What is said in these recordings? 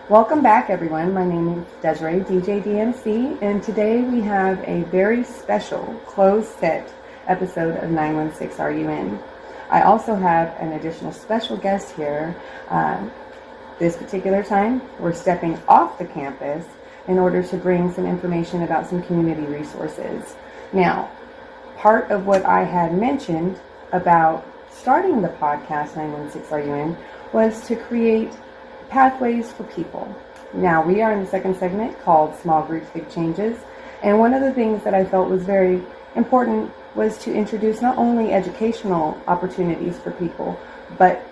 Welcome back, everyone. My name is Desiree, DJ DMC, and today we have a very special closed set episode of 916 RUN. I also have an additional special guest here. This particular time, we're stepping off the campus in order to bring some information about some community resources. Now, part of what I had mentioned about starting the podcast 916 RUN was to create pathways for people. Now, we are in the second segment called Small Groups, Big Changes, and one of the things that I felt was very important was to introduce not only educational opportunities for people, but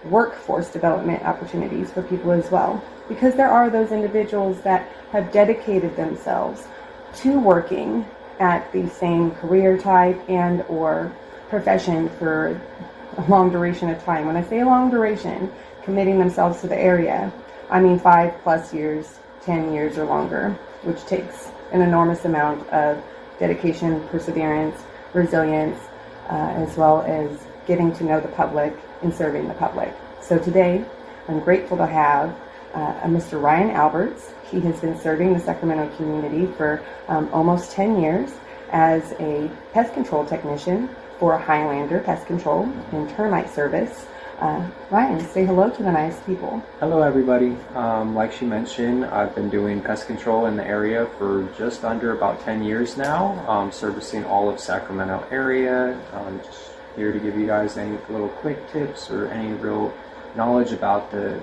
workforce development opportunities for people as well, because there are those individuals that have dedicated themselves to working at the same career type and or profession for a long duration of time. When I say a long duration, committing themselves to the area, I mean 5+ years, 10 years or longer, which takes an enormous amount of dedication, perseverance, resilience, as well as getting to know the public and serving the public. So today, I'm grateful to have a Mr. Ryan Alberts. He has been serving the Sacramento community for almost 10 years as a pest control technician for Highlander Pest Control and Termite Service. Ryan, say hello to the nice people. Hello, everybody. Like she mentioned, I've been doing pest control in the area for just under about 10 years now, servicing all of Sacramento area. Just here to give you guys any little quick tips or any real knowledge about the,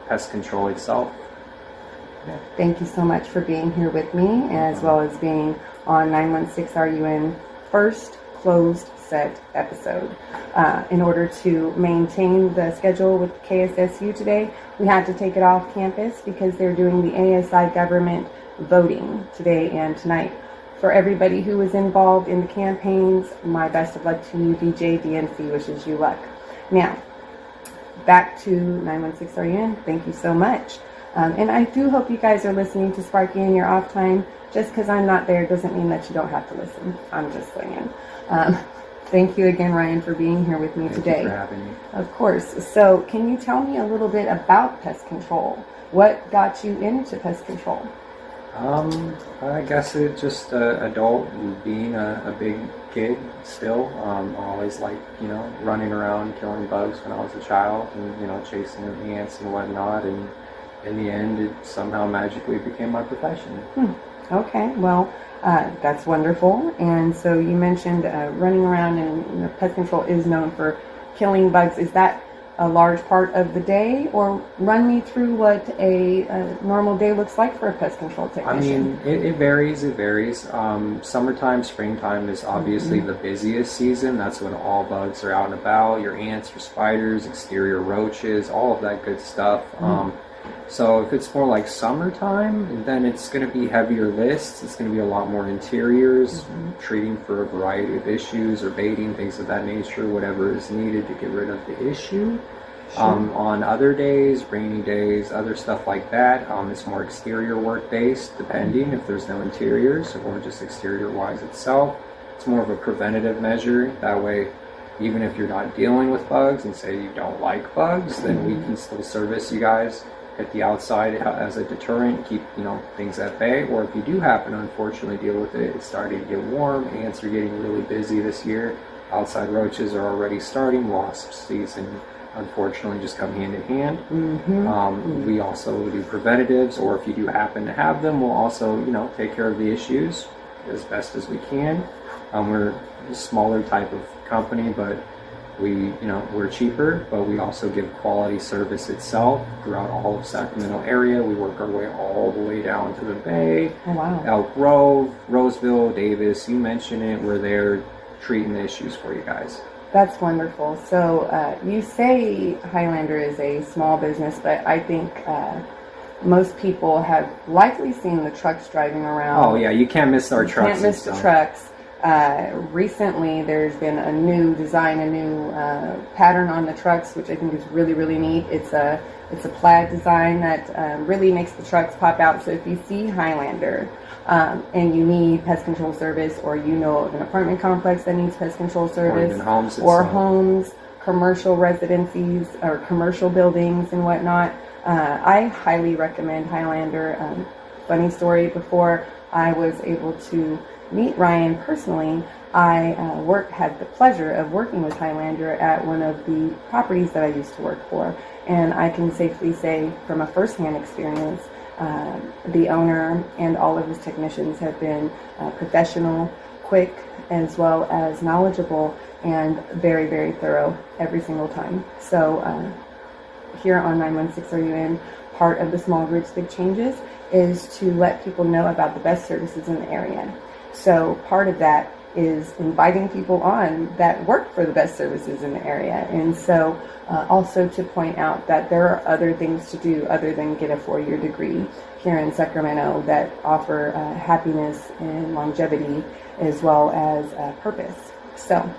pest control itself. Yeah. Thank you so much for being here with me, as well as being on 916 RUN first closed set episode. In order to maintain the schedule with KSSU today, we had to take it off campus because they're doing the ASI government voting today and tonight. For everybody who was involved in the campaigns, my best of luck to you. DJ DNC wishes you luck. Now, back to 916 RUN. Thank you so much. And I do hope you guys are listening to Sparky in your off time. Just because I'm not there doesn't mean that you don't have to listen. I'm just saying. Thank you again, Ryan, for being here with me today. Thank you for having me. Of course. So can you tell me a little bit about pest control? What got you into pest control? I guess it's just adult being a big kid still. Always like, running around killing bugs when I was a child and, chasing ants and whatnot. And in the end, it somehow magically became my profession. Okay, well, that's wonderful. And so you mentioned running around, and pest control is known for killing bugs. Is that a large part of the day, or run me through what a normal day looks like for a pest control technician? I mean, it varies. Summertime, springtime is obviously the busiest season. That's when all bugs are out and about. Your ants, your spiders, exterior roaches, all of that good stuff. So if it's more like summertime, then it's going to be heavier lists. It's going to be a lot more interiors, treating for a variety of issues or baiting, things of that nature, whatever is needed to get rid of the issue. Sure. On other days, rainy days, other stuff like that, it's more exterior work based, depending if there's no interiors or just exterior wise itself. It's more of a preventative measure. That way, even if you're not dealing with bugs and say you don't like bugs, then we can still service you guys at the outside as a deterrent, keep things at bay. Or if you do happen to unfortunately deal with it, it's starting to get warm, ants are getting really busy this year, outside roaches are already starting, wasp season unfortunately just come hand in hand. We also do preventatives, or if you do happen to have them, we'll also take care of the issues as best as we can. We're a smaller type of company, but we're cheaper, but we also give quality service itself throughout all of Sacramento area. We work our way all the way down to the Bay. Oh, wow. Elk Grove, Roseville, Davis, you mentioned it. We're there treating the issues for you guys. That's wonderful. So you say Highlander is a small business, but I think most people have likely seen the trucks driving around. Oh yeah, you can't miss our trucks. Can't miss the trucks. Recently, there's been a new design, a new pattern on the trucks, which I think is really, really neat. It's a plaid design that really makes the trucks pop out. So if you see Highlander and you need pest control service, or of an apartment complex that needs pest control service, or even homes, or homes, commercial residencies, or commercial buildings and whatnot, I highly recommend Highlander. Funny story, before I was able to meet Ryan personally, I had the pleasure of working with Highlander at one of the properties that I used to work for. And I can safely say from a firsthand experience, the owner and all of his technicians have been professional, quick, as well as knowledgeable, and very, very thorough every single time. So here on 916 RUN, part of the Small Groups Big Changes is to let people know about the best services in the area. So part of that is inviting people on that work for the best services in the area. And so also to point out that there are other things to do other than get a 4-year degree here in Sacramento that offer happiness and longevity as well as purpose. So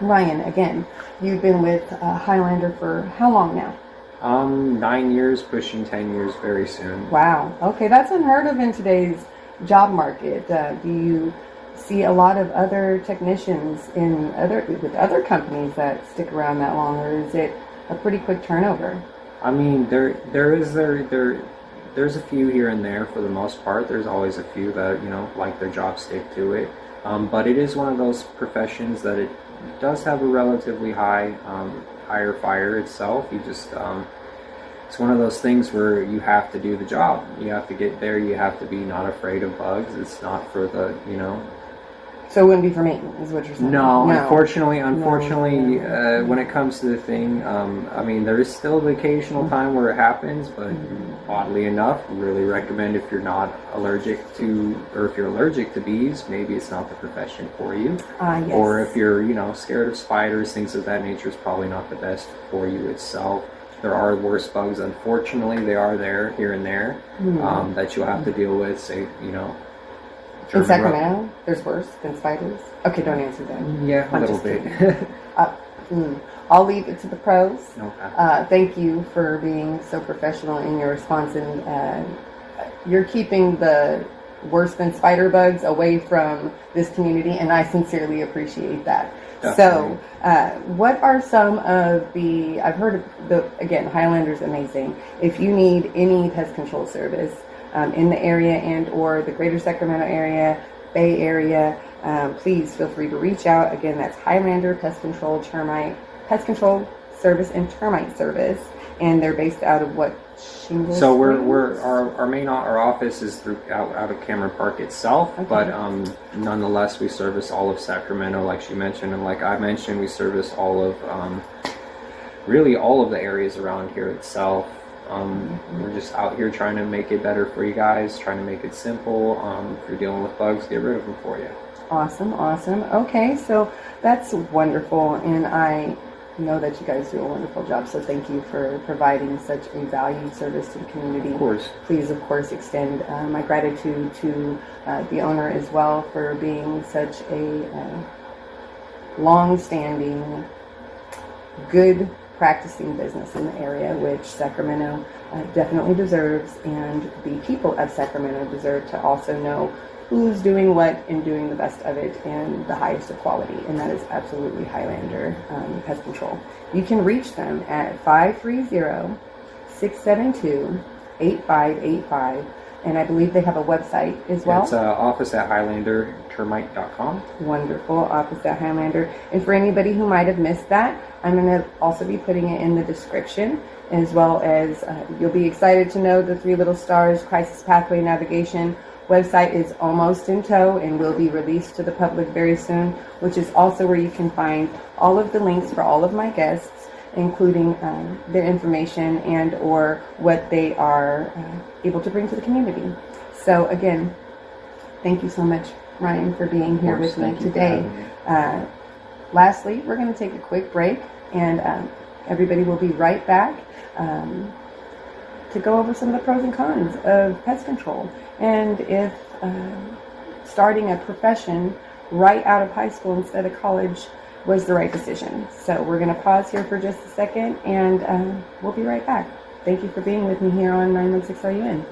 Ryan, again, you've been with Highlander for how long now? 9 years, pushing 10 years very soon. Wow. Okay, that's unheard of in today's job market. Do you see a lot of other technicians with other companies that stick around that long, or is it a pretty quick turnover? I mean, there's a few here and there. For the most part, there's always a few that like their job, stick to it. But it is one of those professions that it does have a relatively higher fire itself. You just it's one of those things where you have to do the job. You have to get there. You have to be not afraid of bugs. It's not for the So it wouldn't be for me, is what you're saying? No. Unfortunately, when it comes to the thing, I mean, there is still the occasional time where it happens, but oddly enough, really recommend if you're not allergic to, or if you're allergic to bees, maybe it's not the profession for you. Yes. Or if you're, scared of spiders, things of that nature is probably not the best for you itself. There are worse bugs, unfortunately, they are there, here and there, that you'll have to deal with, say, in Sacramento, there's worse than spiders? Okay, don't answer that. Yeah, a little bit. I'll leave it to the pros. Okay. Thank you for being so professional in your response, and you're keeping the worse than spider bugs away from this community, and I sincerely appreciate that. Definitely. So, what are some of the, I've heard of again, Highlander's amazing. If you need any pest control service in the area and or the greater Sacramento area, Bay Area, please feel free to reach out. Again, that's Highlander Pest Control Service and Termite Service, and they're based out of what, Shingle So Springs? our office is out of Cameron Park itself, okay. But nonetheless we service all of Sacramento, like she mentioned, and like I mentioned, we service all of really all of the areas around here itself. We're just out here trying to make it better for you guys, trying to make it simple. If you're dealing with bugs, get rid of them for you. Awesome. Okay, so that's wonderful, and I know that you guys do a wonderful job, so thank you for providing such a valued service to the community. Of course. Please, of course, extend my gratitude to the owner as well for being such a long-standing, good practicing business in the area, which Sacramento definitely deserves, and the people of Sacramento deserve to also know who's doing what and doing the best of it and the highest of quality, and that is absolutely Highlander Pest Control. You can reach them at 530-672-8585, and I believe they have a website as well. It's office at highlandertermite.com. Wonderful, office at Highlander. And for anybody who might have missed that, I'm going to also be putting it in the description, as well as you'll be excited to know the 3 Little Stars Crisis Pathway Navigation website is almost in tow and will be released to the public very soon, which is also where you can find all of the links for all of my guests, including their information and or what they are able to bring to the community. So again, thank you so much, Ryan, for being here with me today. Lastly, we're going to take a quick break, and everybody will be right back to go over some of the pros and cons of pest control, and if starting a profession right out of high school instead of college was the right decision. So we're going to pause here for just a second, and we'll be right back. Thank you for being with me here on 916 RUN.